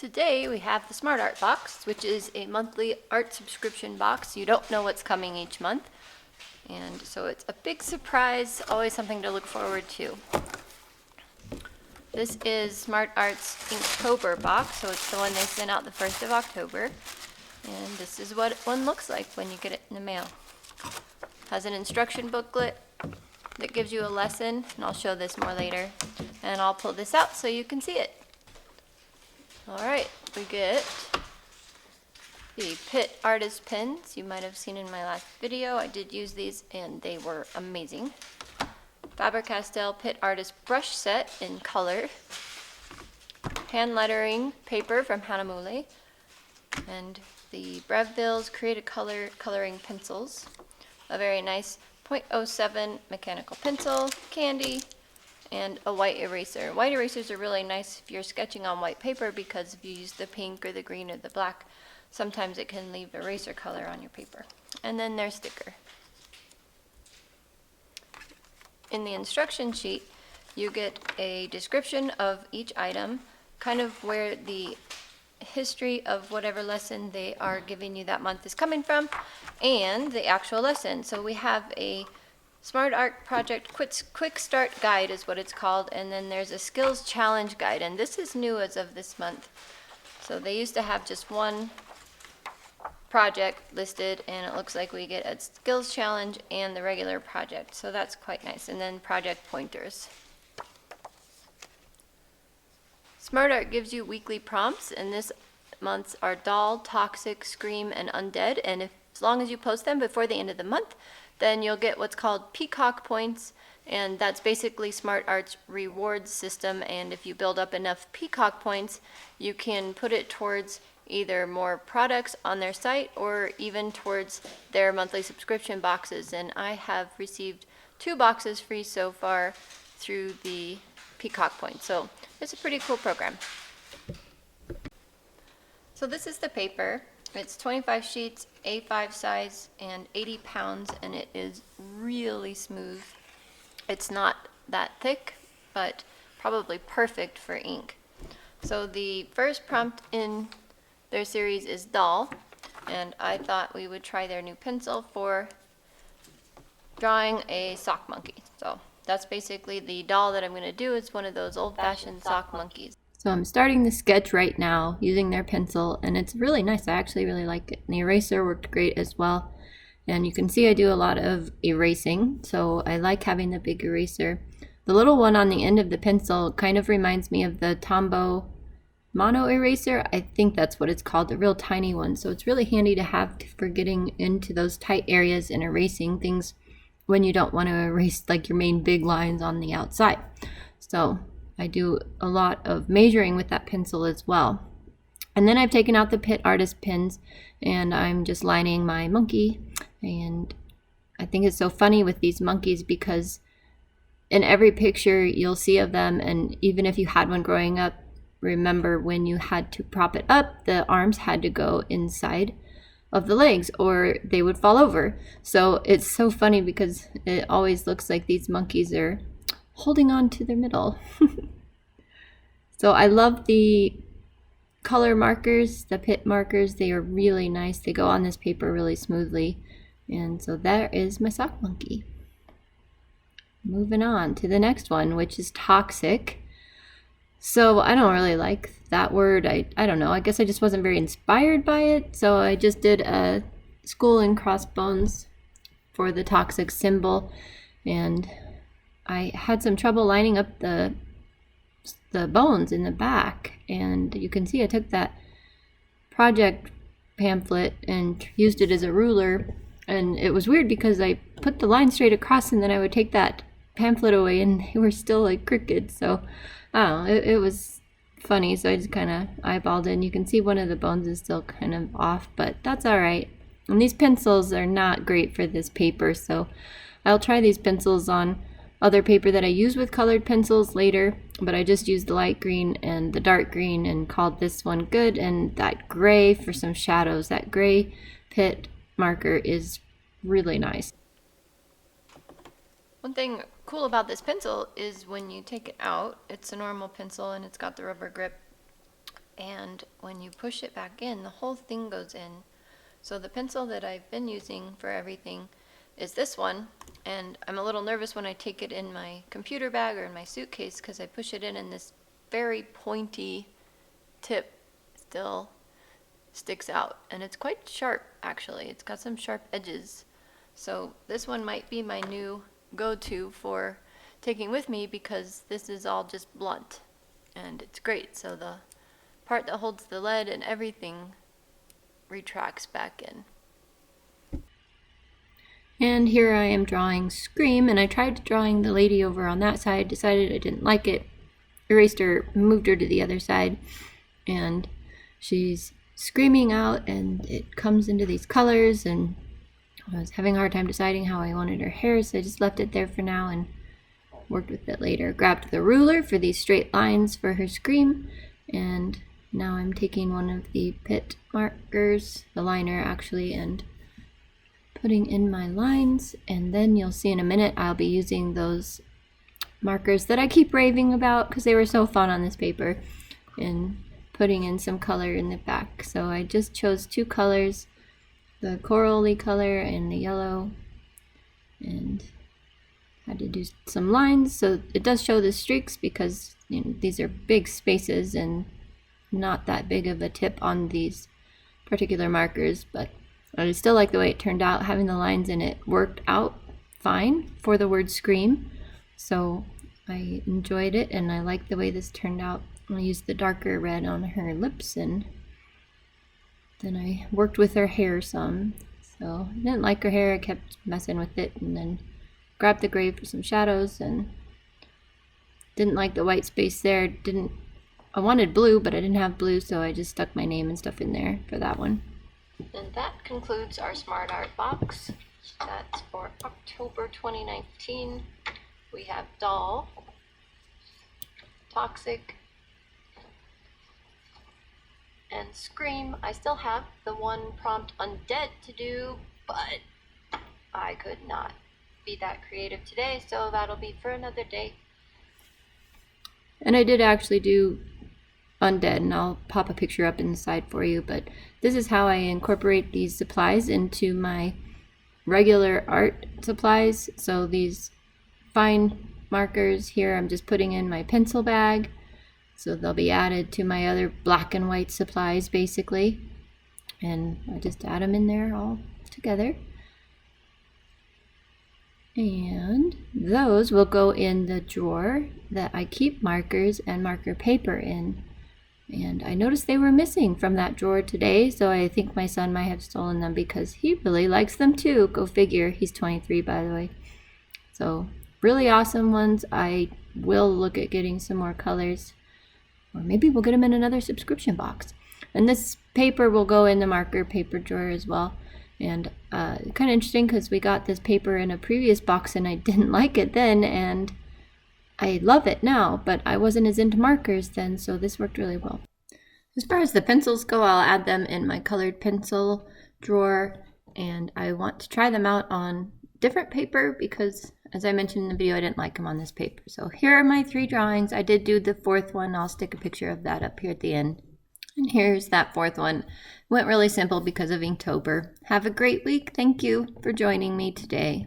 Today we have the SmartArt box, which is a monthly art subscription box. You don't know what's coming each month, and so it's a big surprise, always something to look forward to. This is SmartArt's Inktober box, so it's the one they sent out the 1st of October, and this is what one looks like when you get it in the mail. Has an instruction booklet that gives you a lesson, and I'll show this more later, and I'll pull this out so you can see it. Alright, we get the Pitt artist pens. You might have seen in my last video. I did use these and they were amazing. Faber-Castell Pitt artist brush set in color. Hand lettering paper from Hanamule. And the Breville's Creative Color coloring pencils. A very nice .07 mechanical pencil, candy, and a white eraser. White erasers are really nice if you're sketching on white paper because if you use the pink or the green or the black, sometimes it can leave eraser color on your paper. And then their sticker. In the instruction sheet, you get a description of each item, kind of where the history of whatever lesson they are giving you that month is coming from, and the actual lesson. So we have a SmartArt project quick start guide is what it's called, and then there's a skills challenge guide, and this is new as of this month. So they used to have just one project listed, and it looks like we get a skills challenge and the regular project, so that's quite nice. And then project pointers. SmartArt gives you weekly prompts, and this month's are Doll, Toxic, Scream, and Undead, and as long as you post them before the end of the month, then you'll get what's called peacock points, and that's basically SmartArt's rewards system. And if you build up enough peacock points, you can put it towards either more products on their site or even towards their monthly subscription boxes. And I have received 2 boxes free so far through the peacock points, so it's a pretty cool program. So this is the paper. It's 25 sheets, A5 size, and 80 pounds, and it is really smooth. It's not that thick, but probably perfect for ink. So the first prompt in their series is Doll, and I thought we would try their new pencil for drawing a sock monkey. So that's basically the doll that I'm going to do. It's one of those old-fashioned sock monkeys. So I'm starting the sketch right now using their pencil, and it's really nice. I actually really like it. And the eraser worked great as well. And you can see I do a lot of erasing, so I like having the big eraser. The little one on the end of the pencil kind of reminds me of the Tombow mono eraser. I think that's what it's called, the real tiny one. So it's really handy to have for getting into those tight areas and erasing things when you don't want to erase like your main big lines on the outside. So I do a lot of measuring with that pencil as well. And then I've taken out the Pitt artist pens and I'm just lining my monkey. And I think it's so funny with these monkeys because in every picture you'll see of them, and even if you had one growing up, remember when you had to prop it up, the arms had to go inside of the legs or they would fall over. So it's so funny because it always looks like these monkeys are holding on to their middle. So I love the color markers, the Pitt markers. They are really nice. They go on this paper really smoothly. And so there is my sock monkey. Moving on to the next one, which is Toxic. So I don't really like that word. I don't know. I guess I just wasn't very inspired by it. So I just did a skull and crossbones for the Toxic symbol. And I had some trouble lining up the bones in the back, and you can see I took that project pamphlet and used it as a ruler, and it was weird because I put the line straight across and then I would take that pamphlet away and they were still like crooked. So I don't know, it was funny, so I just kind of eyeballed it, and you can see one of the bones is still kind of off, but that's alright. And these pencils are not great for this paper, so I'll try these pencils on other paper that I use with colored pencils later, but I just used the light green and the dark green and called this one good, and that gray for some shadows. That gray Pitt marker is really nice. One thing cool about this pencil is when you take it out, it's a normal pencil and it's got the rubber grip, and when you push it back in, the whole thing goes in. So the pencil that I've been using for everything is this one, and I'm a little nervous when I take it in my computer bag or in my suitcase because I push it in and this very pointy tip still sticks out, and it's quite sharp actually. It's got some sharp edges. So this one might be my new go-to for taking with me because this is all just blunt and it's great. So the part that holds the lead and everything retracts back in. And here I am drawing Scream, and I tried drawing the lady over on that side, decided I didn't like it, erased her, moved her to the other side, and she's screaming out and it comes into these colors, and I was having a hard time deciding how I wanted her hair, so I just left it there for now and worked with it later. Grabbed the ruler for these straight lines for her Scream, and now I'm taking one of the Pitt markers, the liner actually, and putting in my lines, and then you'll see in a minute I'll be using those markers that I keep raving about because they were so fun on this paper, and putting in some color in the back. So I just chose two colors, the corally color and the yellow, and had to do some lines. So it does show the streaks because these are big spaces and not that big of a tip on these particular markers, but I still like the way it turned out. Having the lines in it worked out fine for the word Scream, so I enjoyed it and I like the way this turned out. I used the darker red on her lips, and then I worked with her hair some. So I didn't like her hair, I kept messing with it, and then grabbed the gray for some shadows, and didn't like the white space there. I wanted blue, but I didn't have blue, so I just stuck my name and stuff in there for that one. And that concludes our SmartArt box. That's for October 2019. We have Doll, Toxic, and Scream. I still have the one prompt Undead to do, but I could not be that creative today, so that'll be for another day. And I did actually do Undead, and I'll pop a picture up inside for you, but this is how I incorporate these supplies into my regular art supplies. So these fine markers here, I'm just putting in my pencil bag, so they'll be added to my other black and white supplies basically, and I just add them in there all together. And those will go in the drawer that I keep markers and marker paper in. And I noticed they were missing from that drawer today, so I think my son might have stolen them because he really likes them too. Go figure. He's 23, by the way. So really awesome ones. I will look at getting some more colors, or maybe we'll get them in another subscription box. And this paper will go in the marker paper drawer as well. And kind of interesting because we got this paper in a previous box and I didn't like it then, and I love it now, but I wasn't as into markers then, so this worked really well. As far as the pencils go, I'll add them in my colored pencil drawer, and I want to try them out on different paper because, as I mentioned in the video, I didn't like them on this paper. So here are my 3 drawings. I did do the 4th one. I'll stick a picture of that up here at the end. And here's that 4th one. Went really simple because of Inktober. Have a great week. Thank you for joining me today.